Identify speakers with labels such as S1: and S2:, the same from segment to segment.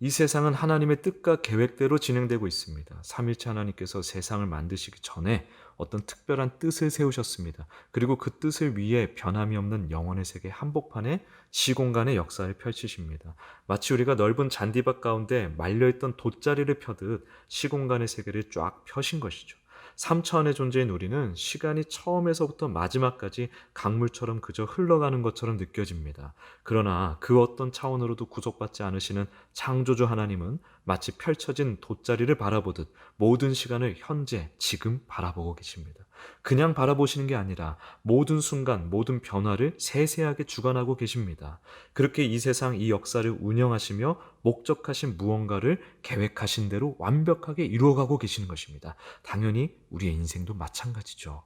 S1: 이 세상은 하나님의 뜻과 계획대로 진행되고 있습니다. 삼일체 하나님께서 세상을 만드시기 전에 어떤 특별한 뜻을 세우셨습니다. 그리고 그 뜻을 위해 변함이 없는 영원의 세계 한복판에 시공간의 역사를 펼치십니다. 마치 우리가 넓은 잔디밭 가운데 말려있던 돗자리를 펴듯 시공간의 세계를 쫙 펴신 것이죠. 3차원의 존재인 우리는 시간이 처음에서부터 마지막까지 강물처럼 그저 흘러가는 것처럼 느껴집니다. 그러나 그 어떤 차원으로도 구속받지 않으시는 창조주 하나님은 마치 펼쳐진 돗자리를 바라보듯 모든 시간을 현재, 지금 바라보고 계십니다. 그냥 바라보시는 게 아니라 모든 순간, 모든 변화를 세세하게 주관하고 계십니다. 그렇게 이 세상, 이 역사를 운영하시며 목적하신 무언가를 계획하신 대로 완벽하게 이루어가고 계시는 것입니다. 당연히 우리의 인생도 마찬가지죠.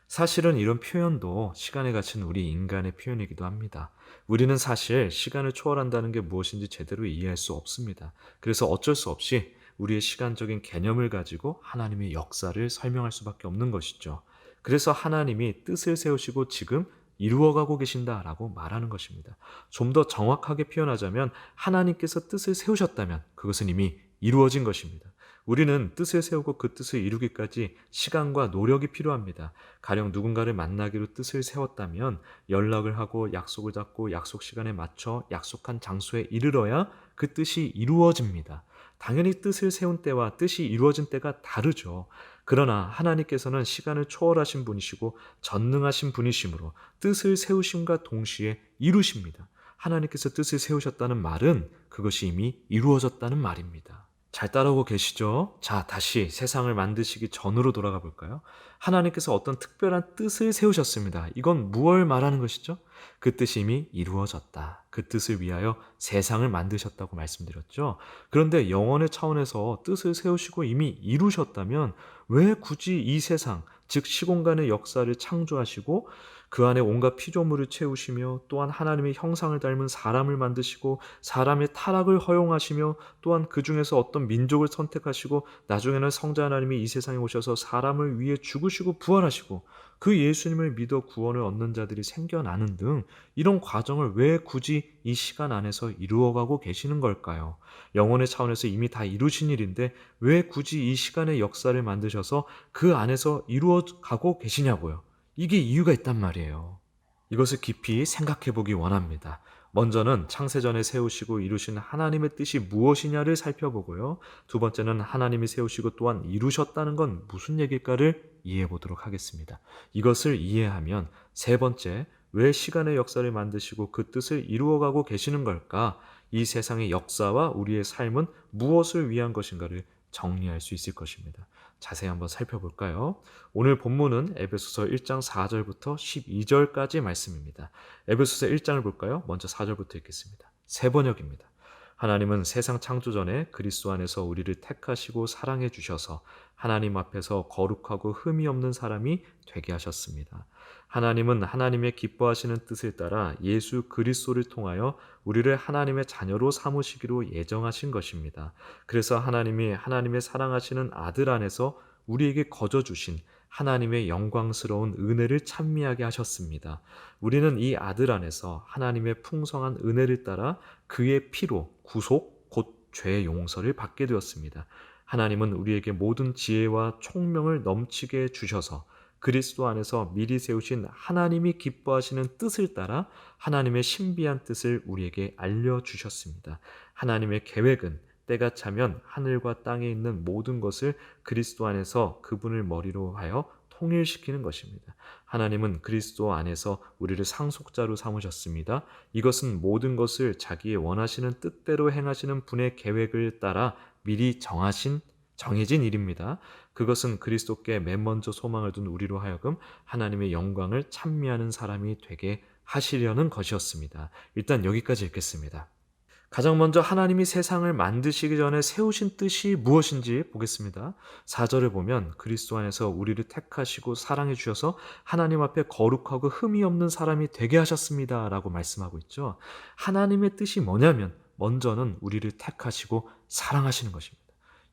S1: 사실은 이런 표현도 시간에 갇힌 우리 인간의 표현이기도 합니다. 우리는 사실 시간을 초월한다는 게 무엇인지 제대로 이해할 수 없습니다. 그래서 어쩔 수 없이 우리의 시간적인 개념을 가지고 하나님의 역사를 설명할 수밖에 없는 것이죠. 그래서 하나님이 뜻을 세우시고 지금 이루어가고 계신다라고 말하는 것입니다. 좀 더 정확하게 표현하자면 하나님께서 뜻을 세우셨다면 그것은 이미 이루어진 것입니다. 우리는 뜻을 세우고 그 뜻을 이루기까지 시간과 노력이 필요합니다. 가령 누군가를 만나기로 뜻을 세웠다면 연락을 하고 약속을 잡고 약속 시간에 맞춰 약속한 장소에 이르러야 그 뜻이 이루어집니다. 당연히 뜻을 세운 때와 뜻이 이루어진 때가 다르죠. 그러나 하나님께서는 시간을 초월하신 분이시고 전능하신 분이시므로 뜻을 세우심과 동시에 이루십니다. 하나님께서 뜻을 세우셨다는 말은 그것이 이미 이루어졌다는 말입니다. 잘 따라오고 계시죠? 자, 다시 세상을 만드시기 전으로 돌아가 볼까요? 하나님께서 어떤 특별한 뜻을 세우셨습니다. 이건 무엇을 말하는 것이죠? 그 뜻이 이미 이루어졌다. 그 뜻을 위하여 세상을 만드셨다고 말씀드렸죠. 그런데 영혼의 차원에서 뜻을 세우시고 이미 이루셨다면 왜 굳이 이 세상, 즉 시공간의 역사를 창조하시고 그 안에 온갖 피조물을 채우시며 또한 하나님의 형상을 닮은 사람을 만드시고 사람의 타락을 허용하시며 또한 그 중에서 어떤 민족을 선택하시고 나중에는 성자 하나님이 이 세상에 오셔서 사람을 위해 죽으시고 부활하시고 그 예수님을 믿어 구원을 얻는 자들이 생겨나는 등 이런 과정을 왜 굳이 이 시간 안에서 이루어가고 계시는 걸까요? 영혼의 차원에서 이미 다 이루신 일인데 왜 굳이 이 시간의 역사를 만드셔서 그 안에서 이루어가고 계시냐고요. 이게 이유가 있단 말이에요. 이것을 깊이 생각해 보기 원합니다. 먼저는 창세전에 세우시고 이루신 하나님의 뜻이 무엇이냐를 살펴보고요. 두 번째는 하나님이 세우시고 또한 이루셨다는 건 무슨 얘기일까를 이해해 보도록 하겠습니다. 이것을 이해하면 세 번째, 왜 시간의 역사를 만드시고 그 뜻을 이루어가고 계시는 걸까? 이 세상의 역사와 우리의 삶은 무엇을 위한 것인가를 정리할 수 있을 것입니다. 자세히 한번 살펴볼까요? 오늘 본문은 에베소서 1장 4절부터 12절까지 말씀입니다. 에베소서 1장을 볼까요? 먼저 4절부터 읽겠습니다. 새 번역입니다. 하나님은 세상 창조 전에 그리스도 안에서 우리를 택하시고 사랑해 주셔서 하나님 앞에서 거룩하고 흠이 없는 사람이 되게 하셨습니다. 하나님은 하나님의 기뻐하시는 뜻을 따라 예수 그리스도를 통하여 우리를 하나님의 자녀로 삼으시기로 예정하신 것입니다. 그래서 하나님이 하나님의 사랑하시는 아들 안에서 우리에게 거저 주신 하나님의 영광스러운 은혜를 찬미하게 하셨습니다. 우리는 이 아들 안에서 하나님의 풍성한 은혜를 따라 그의 피로 구속, 곧 죄의 용서를 받게 되었습니다. 하나님은 우리에게 모든 지혜와 총명을 넘치게 주셔서 그리스도 안에서 미리 세우신 하나님이 기뻐하시는 뜻을 따라 하나님의 신비한 뜻을 우리에게 알려주셨습니다. 하나님의 계획은 때가 차면 하늘과 땅에 있는 모든 것을 그리스도 안에서 그분을 머리로 하여 통일시키는 것입니다. 하나님은 그리스도 안에서 우리를 상속자로 삼으셨습니다. 이것은 모든 것을 자기의 원하시는 뜻대로 행하시는 분의 계획을 따라 미리 정해진 일입니다. 그것은 그리스도께 맨 먼저 소망을 둔 우리로 하여금 하나님의 영광을 찬미하는 사람이 되게 하시려는 것이었습니다. 일단 여기까지 읽겠습니다. 가장 먼저 하나님이 세상을 만드시기 전에 세우신 뜻이 무엇인지 보겠습니다. 4절을 보면 그리스도 안에서 우리를 택하시고 사랑해 주셔서 하나님 앞에 거룩하고 흠이 없는 사람이 되게 하셨습니다. 라고 말씀하고 있죠. 하나님의 뜻이 뭐냐면 먼저는 우리를 택하시고 사랑하시는 것입니다.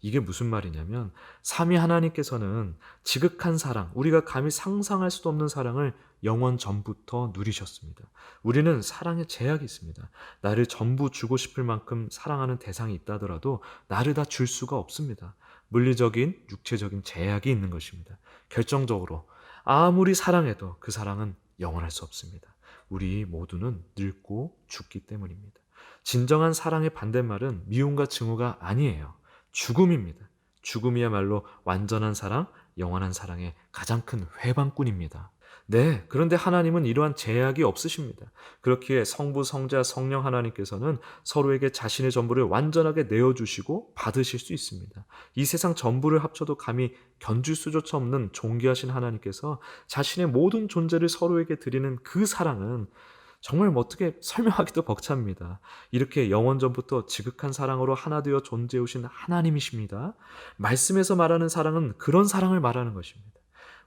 S1: 이게 무슨 말이냐면 삼위 하나님께서는 지극한 사랑, 우리가 감히 상상할 수도 없는 사랑을 영원 전부터 누리셨습니다. 우리는 사랑에 제약이 있습니다. 나를 전부 주고 싶을 만큼 사랑하는 대상이 있다더라도 나를 다 줄 수가 없습니다. 물리적인, 육체적인 제약이 있는 것입니다. 결정적으로 아무리 사랑해도 그 사랑은 영원할 수 없습니다. 우리 모두는 늙고 죽기 때문입니다. 진정한 사랑의 반대말은 미움과 증오가 아니에요. 죽음입니다. 죽음이야말로 완전한 사랑, 영원한 사랑의 가장 큰 회방꾼입니다. 네, 그런데 하나님은 이러한 제약이 없으십니다. 그렇기에 성부, 성자, 성령 하나님께서는 서로에게 자신의 전부를 완전하게 내어주시고 받으실 수 있습니다. 이 세상 전부를 합쳐도 감히 견줄 수조차 없는 존귀하신 하나님께서 자신의 모든 존재를 서로에게 드리는 그 사랑은 정말 뭐 어떻게 설명하기도 벅찹니다. 이렇게 영원전부터 지극한 사랑으로 하나 되어 존재해 오신 하나님이십니다. 말씀에서 말하는 사랑은 그런 사랑을 말하는 것입니다.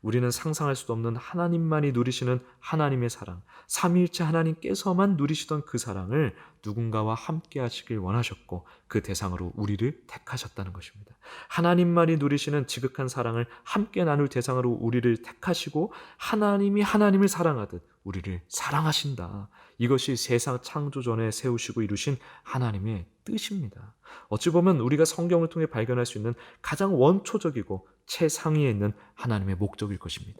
S1: 우리는 상상할 수도 없는 하나님만이 누리시는 하나님의 사랑, 삼위일체 하나님께서만 누리시던 그 사랑을 누군가와 함께 하시길 원하셨고 그 대상으로 우리를 택하셨다는 것입니다. 하나님만이 누리시는 지극한 사랑을 함께 나눌 대상으로 우리를 택하시고 하나님이 하나님을 사랑하듯 우리를 사랑하신다. 이것이 세상 창조 전에 세우시고 이루신 하나님의 뜻입니다. 어찌 보면 우리가 성경을 통해 발견할 수 있는 가장 원초적이고 최상위에 있는 하나님의 목적일 것입니다.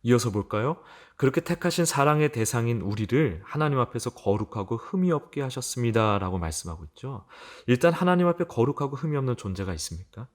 S1: 이어서 볼까요? 그렇게 택하신 사랑의 대상인 우리를 하나님 앞에서 거룩하고 흠이 없게 하셨습니다. 라고 말씀하고 있죠. 일단 하나님 앞에 거룩하고 흠이 없는 존재가 있습니까?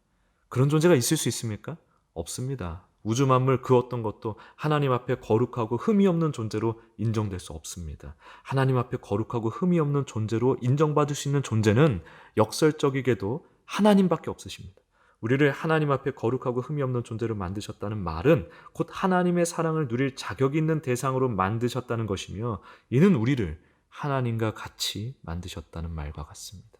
S1: 그런 존재가 있을 수 있습니까? 없습니다. 우주 만물 그 어떤 것도 하나님 앞에 거룩하고 흠이 없는 존재로 인정될 수 없습니다. 하나님 앞에 거룩하고 흠이 없는 존재로 인정받을 수 있는 존재는 역설적이게도 하나님밖에 없으십니다. 우리를 하나님 앞에 거룩하고 흠이 없는 존재로 만드셨다는 말은 곧 하나님의 사랑을 누릴 자격이 있는 대상으로 만드셨다는 것이며 이는 우리를 하나님과 같이 만드셨다는 말과 같습니다.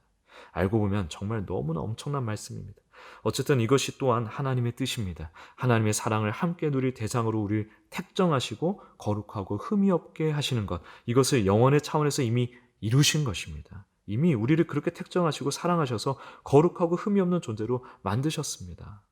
S1: 알고 보면 정말 너무나 엄청난 말씀입니다. 어쨌든 이것이 또한 하나님의 뜻입니다. 하나님의 사랑을 함께 누릴 대상으로 우리를 택정하시고 거룩하고 흠이 없게 하시는 것, 이것을 영원의 차원에서 이미 이루신 것입니다. 이미 우리를 그렇게 택정하시고 사랑하셔서 거룩하고 흠이 없는 존재로 만드셨습니다.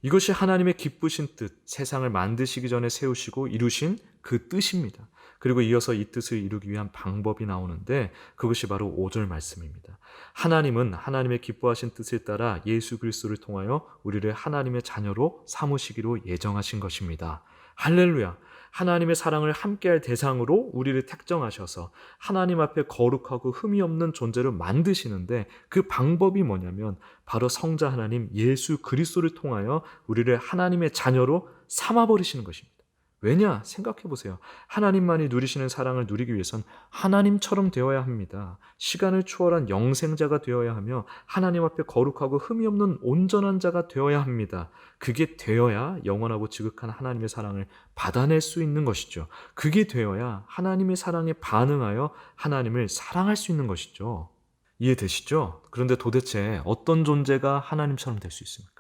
S1: 이것이 하나님의 기쁘신 뜻, 세상을 만드시기 전에 세우시고 이루신 그 뜻입니다. 그리고 이어서 이 뜻을 이루기 위한 방법이 나오는데 그것이 바로 5절 말씀입니다. 하나님은 하나님의 기뻐하신 뜻을 따라 예수 그리스도를 통하여 우리를 하나님의 자녀로 삼으시기로 예정하신 것입니다. 할렐루야! 하나님의 사랑을 함께할 대상으로 우리를 택정하셔서 하나님 앞에 거룩하고 흠이 없는 존재로 만드시는데 그 방법이 뭐냐면 바로 성자 하나님 예수 그리스도를 통하여 우리를 하나님의 자녀로 삼아버리시는 것입니다. 왜냐? 생각해 보세요. 하나님만이 누리시는 사랑을 누리기 위해선 하나님처럼 되어야 합니다. 시간을 초월한 영생자가 되어야 하며 하나님 앞에 거룩하고 흠이 없는 온전한 자가 되어야 합니다. 그게 되어야 영원하고 지극한 하나님의 사랑을 받아낼 수 있는 것이죠. 그게 되어야 하나님의 사랑에 반응하여 하나님을 사랑할 수 있는 것이죠. 이해되시죠? 그런데 도대체 어떤 존재가 하나님처럼 될 수 있습니까?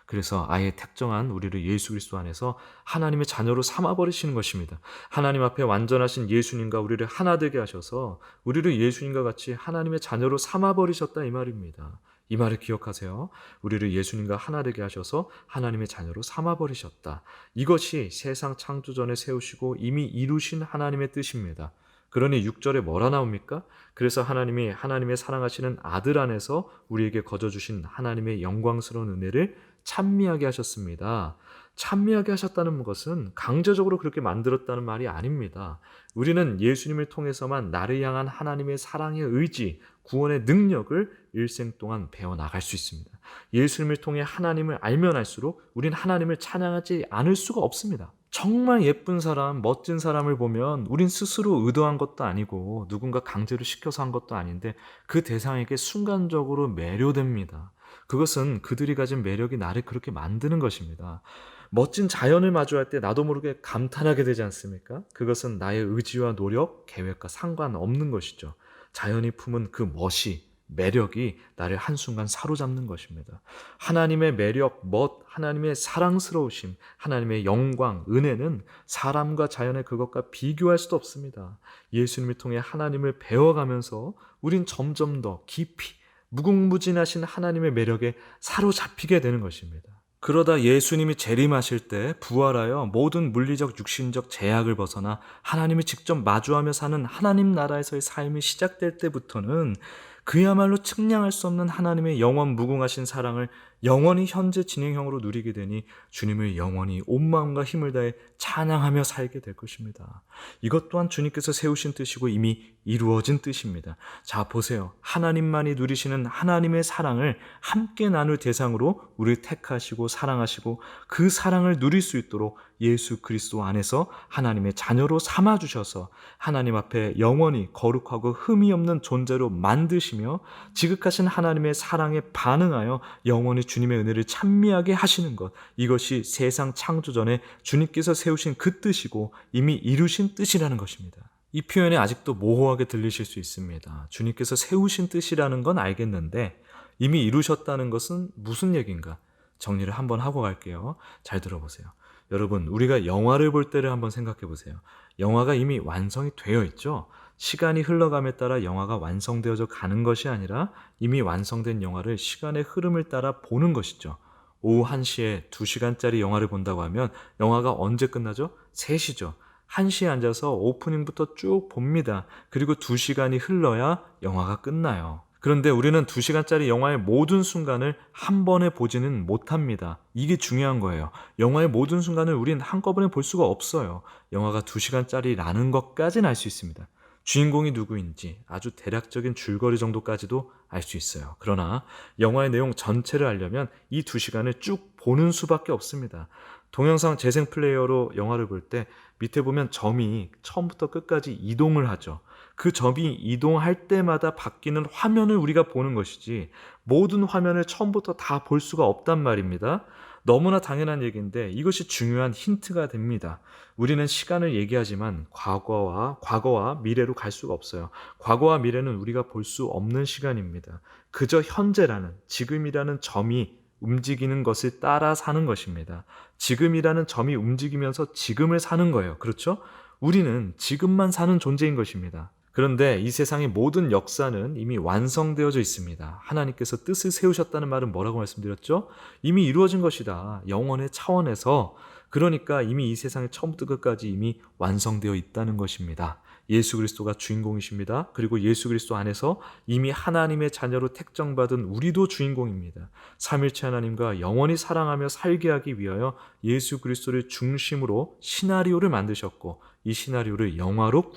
S1: 그래서 아예 택정한 우리를 예수 그리스도 안에서 하나님의 자녀로 삼아버리시는 것입니다. 하나님 앞에 완전하신 예수님과 우리를 하나 되게 하셔서 우리를 예수님과 같이 하나님의 자녀로 삼아버리셨다 이 말입니다. 이 말을 기억하세요. 우리를 예수님과 하나 되게 하셔서 하나님의 자녀로 삼아버리셨다. 이것이 세상 창조 전에 세우시고 이미 이루신 하나님의 뜻입니다. 그러니 6절에 뭐라 나옵니까? 그래서 하나님이 하나님의 사랑하시는 아들 안에서 우리에게 거저주신 하나님의 영광스러운 은혜를 찬미하게 하셨습니다. 찬미하게 하셨다는 것은 강제적으로 그렇게 만들었다는 말이 아닙니다. 우리는 예수님을 통해서만 나를 향한 하나님의 사랑의 의지, 구원의 능력을 일생 동안 배워나갈 수 있습니다. 예수님을 통해 하나님을 알면 알수록 우리는 하나님을 찬양하지 않을 수가 없습니다. 정말 예쁜 사람, 멋진 사람을 보면 우린 스스로 의도한 것도 아니고 누군가 강제로 시켜서 한 것도 아닌데 그 대상에게 순간적으로 매료됩니다. 그것은 그들이 가진 매력이 나를 그렇게 만드는 것입니다. 멋진 자연을 마주할 때 나도 모르게 감탄하게 되지 않습니까? 그것은 나의 의지와 노력, 계획과 상관없는 것이죠. 자연이 품은 그 멋이, 매력이 나를 한순간 사로잡는 것입니다. 하나님의 매력, 멋, 하나님의 사랑스러우심, 하나님의 영광, 은혜는 사람과 자연의 그것과 비교할 수도 없습니다. 예수님을 통해 하나님을 배워가면서 우린 점점 더 깊이 무궁무진하신 하나님의 매력에 사로잡히게 되는 것입니다. 그러다 예수님이 재림하실 때 부활하여 모든 물리적 육신적 제약을 벗어나 하나님이 직접 마주하며 사는 하나님 나라에서의 삶이 시작될 때부터는 그야말로 측량할 수 없는 하나님의 영원 무궁하신 사랑을 영원히 현재 진행형으로 누리게 되니 주님을 영원히 온 마음과 힘을 다해 찬양하며 살게 될 것입니다. 이것 또한 주님께서 세우신 뜻이고 이미 이루어진 뜻입니다. 자, 보세요. 하나님만이 누리시는 하나님의 사랑을 함께 나눌 대상으로 우리를 택하시고 사랑하시고 그 사랑을 누릴 수 있도록 예수 그리스도 안에서 하나님의 자녀로 삼아주셔서 하나님 앞에 영원히 거룩하고 흠이 없는 존재로 만드시며 지극하신 하나님의 사랑에 반응하여 영원히 주님의 은혜를 찬미하게 하시는 것, 이것이 세상 창조 전에 주님께서 세우신 그 뜻이고 이미 이루신 뜻이라는 것입니다. 이 표현이 아직도 모호하게 들리실 수 있습니다. 주님께서 세우신 뜻이라는 건 알겠는데 이미 이루셨다는 것은 무슨 얘기인가? 정리를 한번 하고 갈게요. 잘 들어보세요. 여러분, 우리가 영화를 볼 때를 한번 생각해 보세요. 영화가 이미 완성이 되어 있죠? 시간이 흘러감에 따라 영화가 완성되어져 가는 것이 아니라 이미 완성된 영화를 시간의 흐름을 따라 보는 것이죠. 오후 1시에 2시간짜리 영화를 본다고 하면 영화가 언제 끝나죠? 3시죠. 1시에 앉아서 오프닝부터 쭉 봅니다. 그리고 2시간이 흘러야 영화가 끝나요. 그런데 우리는 2시간짜리 영화의 모든 순간을 한 번에 보지는 못합니다. 이게 중요한 거예요. 영화의 모든 순간을 우린 한꺼번에 볼 수가 없어요. 영화가 2시간짜리라는 것까지는 알 수 있습니다. 주인공이 누구인지 아주 대략적인 줄거리 정도까지도 알 수 있어요. 그러나 영화의 내용 전체를 알려면 이 2시간을 쭉 보는 수밖에 없습니다. 동영상 재생 플레이어로 영화를 볼 때 밑에 보면 점이 처음부터 끝까지 이동을 하죠. 그 점이 이동할 때마다 바뀌는 화면을 우리가 보는 것이지 모든 화면을 처음부터 다 볼 수가 없단 말입니다. 너무나 당연한 얘기인데 이것이 중요한 힌트가 됩니다. 우리는 시간을 얘기하지만 과거와 미래로 갈 수가 없어요. 과거와 미래는 우리가 볼 수 없는 시간입니다. 그저 현재라는, 지금이라는 점이 움직이는 것을 따라 사는 것입니다. 지금이라는 점이 움직이면서 지금을 사는 거예요. 그렇죠? 우리는 지금만 사는 존재인 것입니다. 그런데 이 세상의 모든 역사는 이미 완성되어져 있습니다. 하나님께서 뜻을 세우셨다는 말은 뭐라고 말씀드렸죠? 이미 이루어진 것이다. 영원의 차원에서. 그러니까 이미 이 세상의 처음부터 끝까지 이미 완성되어 있다는 것입니다. 예수 그리스도가 주인공이십니다. 그리고 예수 그리스도 안에서 이미 하나님의 자녀로 택정받은 우리도 주인공입니다. 삼일체 하나님과 영원히 사랑하며 살게 하기 위하여 예수 그리스도를 중심으로 시나리오를 만드셨고 이 시나리오를 영화로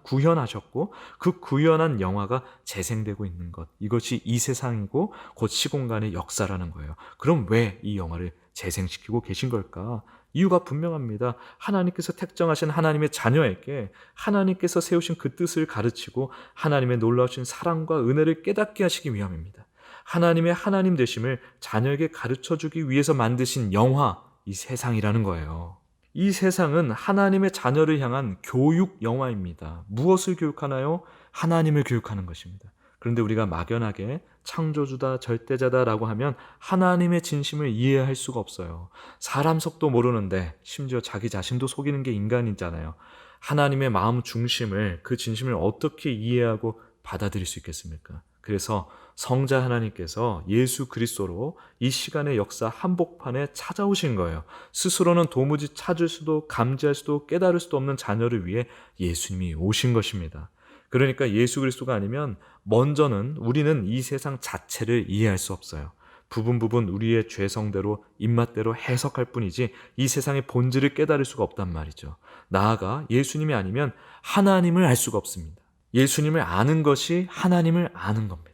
S1: 구현하셨고 그 구현한 영화가 재생되고 있는 것, 이것이 이 세상이고 곧 시공간의 역사라는 거예요. 그럼 왜 이 영화를 재생시키고 계신 걸까? 이유가 분명합니다. 하나님께서 택정하신 하나님의 자녀에게 하나님께서 세우신 그 뜻을 가르치고 하나님의 놀라우신 사랑과 은혜를 깨닫게 하시기 위함입니다. 하나님의 하나님 되심을 자녀에게 가르쳐주기 위해서 만드신 영화, 이 세상이라는 거예요. 이 세상은 하나님의 자녀를 향한 교육 영화입니다. 무엇을 교육하나요? 하나님을 교육하는 것입니다. 그런데 우리가 막연하게 창조주다, 절대자다라고 하면 하나님의 진심을 이해할 수가 없어요. 사람 속도 모르는데 심지어 자기 자신도 속이는 게 인간이잖아요. 하나님의 마음 중심을, 그 진심을 어떻게 이해하고 받아들일 수 있겠습니까? 그래서 성자 하나님께서 예수 그리스도로 이 시간의 역사 한복판에 찾아오신 거예요. 스스로는 도무지 찾을 수도 감지할 수도 깨달을 수도 없는 자녀를 위해 예수님이 오신 것입니다. 그러니까 예수 그리스도가 아니면 먼저는 우리는 이 세상 자체를 이해할 수 없어요. 부분 우리의 죄성대로 입맛대로 해석할 뿐이지 이 세상의 본질을 깨달을 수가 없단 말이죠. 나아가 예수님이 아니면 하나님을 알 수가 없습니다. 예수님을 아는 것이 하나님을 아는 겁니다.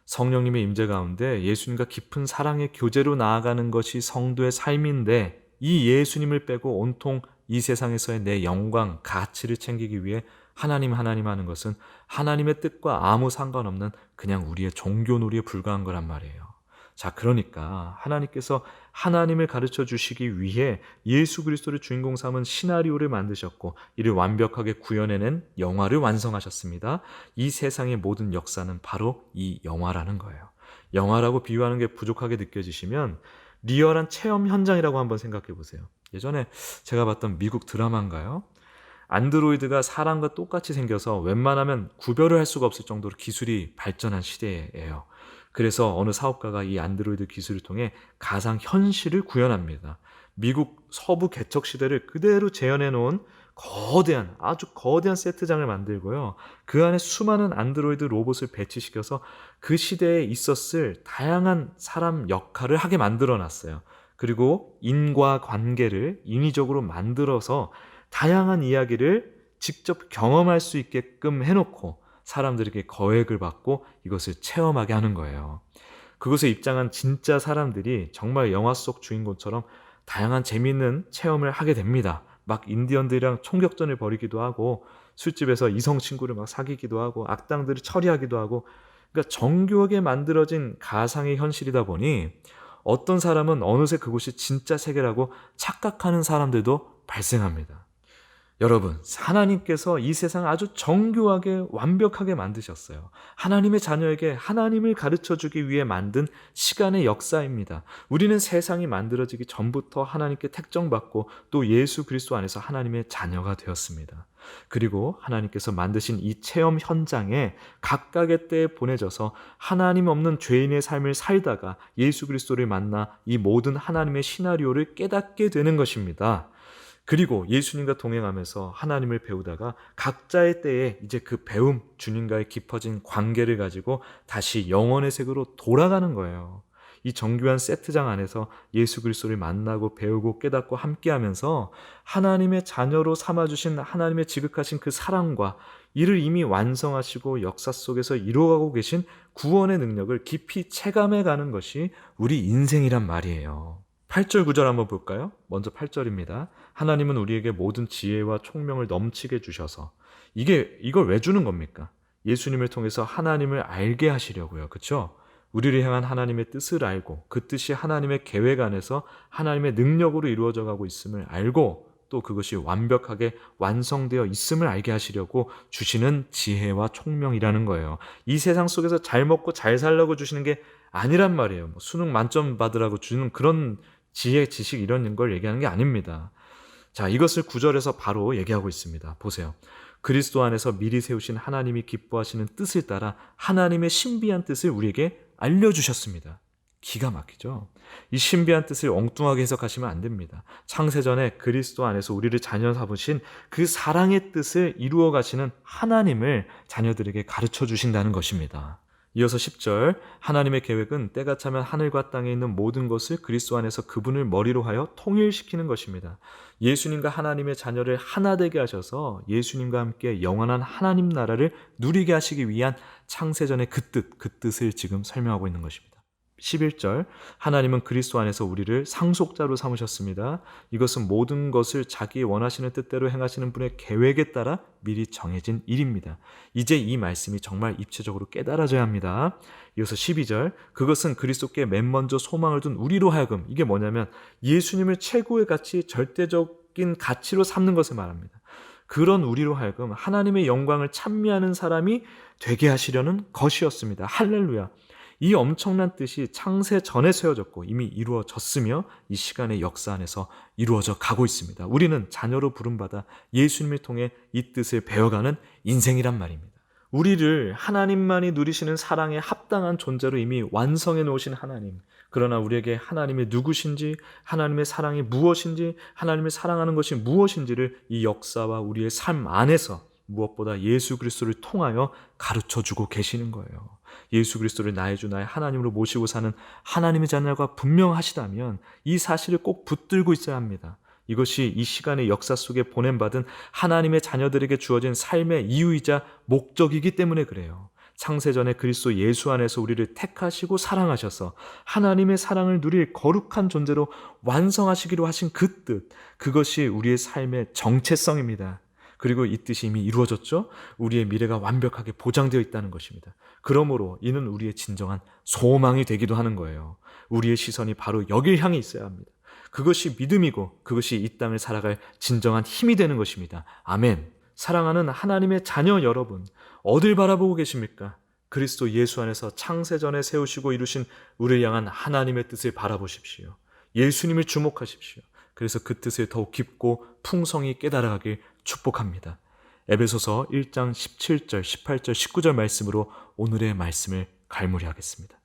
S1: 성령님의 임재 가운데 예수님과 깊은 사랑의 교제로 나아가는 것이 성도의 삶인데 이 예수님을 빼고 온통 이 세상에서의 내 영광, 가치를 챙기기 위해 하나님 하는 것은 하나님의 뜻과 아무 상관없는 그냥 우리의 종교놀이에 불과한 거란 말이에요. 자, 그러니까 하나님께서 하나님을 가르쳐 주시기 위해 예수 그리스도를 주인공 삼은 시나리오를 만드셨고 이를 완벽하게 구현해낸 영화를 완성하셨습니다. 이 세상의 모든 역사는 바로 이 영화라는 거예요. 영화라고 비유하는 게 부족하게 느껴지시면 리얼한 체험 현장이라고 한번 생각해 보세요. 예전에 제가 봤던 미국 드라마인가요? 안드로이드가 사람과 똑같이 생겨서 웬만하면 구별을 할 수가 없을 정도로 기술이 발전한 시대예요. 그래서 어느 사업가가 이 안드로이드 기술을 통해 가상 현실을 구현합니다. 미국 서부 개척 시대를 그대로 재현해 놓은 아주 거대한 세트장을 만들고요. 그 안에 수많은 안드로이드 로봇을 배치시켜서 그 시대에 있었을 다양한 사람 역할을 하게 만들어 놨어요. 그리고 인과 관계를 인위적으로 만들어서 다양한 이야기를 직접 경험할 수 있게끔 해놓고 사람들에게 거액을 받고 이것을 체험하게 하는 거예요. 그곳에 입장한 진짜 사람들이 정말 영화 속 주인공처럼 다양한 재미있는 체험을 하게 됩니다. 막 인디언들이랑 총격전을 벌이기도 하고 술집에서 이성 친구를 막 사귀기도 하고 악당들을 처리하기도 하고, 그러니까 정교하게 만들어진 가상의 현실이다 보니 어떤 사람은 어느새 그곳이 진짜 세계라고 착각하는 사람들도 발생합니다. 여러분, 하나님께서 이 세상을 아주 정교하게 완벽하게 만드셨어요. 하나님의 자녀에게 하나님을 가르쳐 주기 위해 만든 시간의 역사입니다. 우리는 세상이 만들어지기 전부터 하나님께 택정받고 또 예수 그리스도 안에서 하나님의 자녀가 되었습니다. 그리고 하나님께서 만드신 이 체험 현장에 각각의 때에 보내져서 하나님 없는 죄인의 삶을 살다가 예수 그리스도를 만나 이 모든 하나님의 시나리오를 깨닫게 되는 것입니다. 그리고 예수님과 동행하면서 하나님을 배우다가 각자의 때에 이제 그 배움, 주님과의 깊어진 관계를 가지고 다시 영원의 세계로 돌아가는 거예요. 이 정교한 세트장 안에서 예수 그리스도를 만나고 배우고 깨닫고 함께하면서 하나님의 자녀로 삼아주신 하나님의 지극하신 그 사랑과 이를 이미 완성하시고 역사 속에서 이루어가고 계신 구원의 능력을 깊이 체감해 가는 것이 우리 인생이란 말이에요. 8절 9절 한번 볼까요? 먼저 8절입니다. 하나님은 우리에게 모든 지혜와 총명을 넘치게 주셔서, 이걸 왜 주는 겁니까? 예수님을 통해서 하나님을 알게 하시려고요. 그렇죠? 우리를 향한 하나님의 뜻을 알고 그 뜻이 하나님의 계획 안에서 하나님의 능력으로 이루어져 가고 있음을 알고 또 그것이 완벽하게 완성되어 있음을 알게 하시려고 주시는 지혜와 총명이라는 거예요. 이 세상 속에서 잘 먹고 잘 살라고 주시는 게 아니란 말이에요. 수능 만점 받으라고 주는 그런 지혜, 지식 이런 걸 얘기하는 게 아닙니다. 자, 이것을 9절에서 바로 얘기하고 있습니다. 보세요. 그리스도 안에서 미리 세우신 하나님이 기뻐하시는 뜻을 따라 하나님의 신비한 뜻을 우리에게 알려주셨습니다. 기가 막히죠? 이 신비한 뜻을 엉뚱하게 해석하시면 안 됩니다. 창세전에 그리스도 안에서 우리를 자녀 삼으신 그 사랑의 뜻을 이루어 가시는 하나님을 자녀들에게 가르쳐 주신다는 것입니다. 이어서 10절, 하나님의 계획은 때가 차면 하늘과 땅에 있는 모든 것을 그리스도 안에서 그분을 머리로 하여 통일시키는 것입니다. 예수님과 하나님의 자녀를 하나 되게 하셔서 예수님과 함께 영원한 하나님 나라를 누리게 하시기 위한 창세전의 그 뜻을 지금 설명하고 있는 것입니다. 11절, 하나님은 그리스도 안에서 우리를 상속자로 삼으셨습니다. 이것은 모든 것을 자기 원하시는 뜻대로 행하시는 분의 계획에 따라 미리 정해진 일입니다. 이제 이 말씀이 정말 입체적으로 깨달아져야 합니다. 이어서 12절, 그것은 그리스도께 맨 먼저 소망을 둔 우리로 하여금, 이게 뭐냐면 예수님을 최고의 가치, 절대적인 가치로 삼는 것을 말합니다. 그런 우리로 하여금 하나님의 영광을 찬미하는 사람이 되게 하시려는 것이었습니다. 할렐루야. 이 엄청난 뜻이 창세 전에 세워졌고 이미 이루어졌으며 이 시간의 역사 안에서 이루어져 가고 있습니다. 우리는 자녀로 부름받아 예수님을 통해 이 뜻을 배워가는 인생이란 말입니다. 우리를 하나님만이 누리시는 사랑에 합당한 존재로 이미 완성해 놓으신 하나님, 그러나 우리에게 하나님이 누구신지, 하나님의 사랑이 무엇인지, 하나님을 사랑하는 것이 무엇인지를 이 역사와 우리의 삶 안에서 무엇보다 예수 그리스도를 통하여 가르쳐주고 계시는 거예요. 예수 그리스도를 나의 주 나의 하나님으로 모시고 사는 하나님의 자녀가 분명하시다면 이 사실을 꼭 붙들고 있어야 합니다. 이것이 이 시간의 역사 속에 보냄받은 하나님의 자녀들에게 주어진 삶의 이유이자 목적이기 때문에 그래요. 창세전에 그리스도 예수 안에서 우리를 택하시고 사랑하셔서 하나님의 사랑을 누릴 거룩한 존재로 완성하시기로 하신 그 뜻, 그것이 우리의 삶의 정체성입니다. 그리고 이 뜻이 이미 이루어졌죠? 우리의 미래가 완벽하게 보장되어 있다는 것입니다. 그러므로 이는 우리의 진정한 소망이 되기도 하는 거예요. 우리의 시선이 바로 여길 향해 있어야 합니다. 그것이 믿음이고 그것이 이 땅을 살아갈 진정한 힘이 되는 것입니다. 아멘. 사랑하는 하나님의 자녀 여러분, 어딜 바라보고 계십니까? 그리스도 예수 안에서 창세전에 세우시고 이루신 우리를 향한 하나님의 뜻을 바라보십시오. 예수님을 주목하십시오. 그래서 그 뜻을 더욱 깊고 풍성히 깨달아가길 축복합니다. 에베소서 1장 17절, 18절, 19절 말씀으로 오늘의 말씀을 갈무리하겠습니다.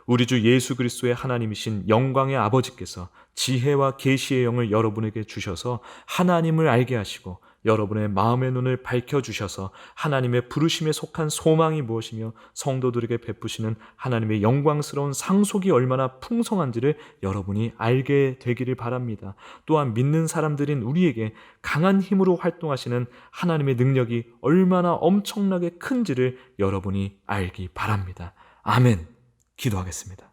S1: 우리 주 예수 그리스도의 하나님이신 영광의 아버지께서 지혜와 계시의 영을 여러분에게 주셔서 하나님을 알게 하시고 여러분의 마음의 눈을 밝혀주셔서 하나님의 부르심에 속한 소망이 무엇이며 성도들에게 베푸시는 하나님의 영광스러운 상속이 얼마나 풍성한지를 여러분이 알게 되기를 바랍니다. 또한 믿는 사람들인 우리에게 강한 힘으로 활동하시는 하나님의 능력이 얼마나 엄청나게 큰지를 여러분이 알기 바랍니다. 아멘. 기도하겠습니다.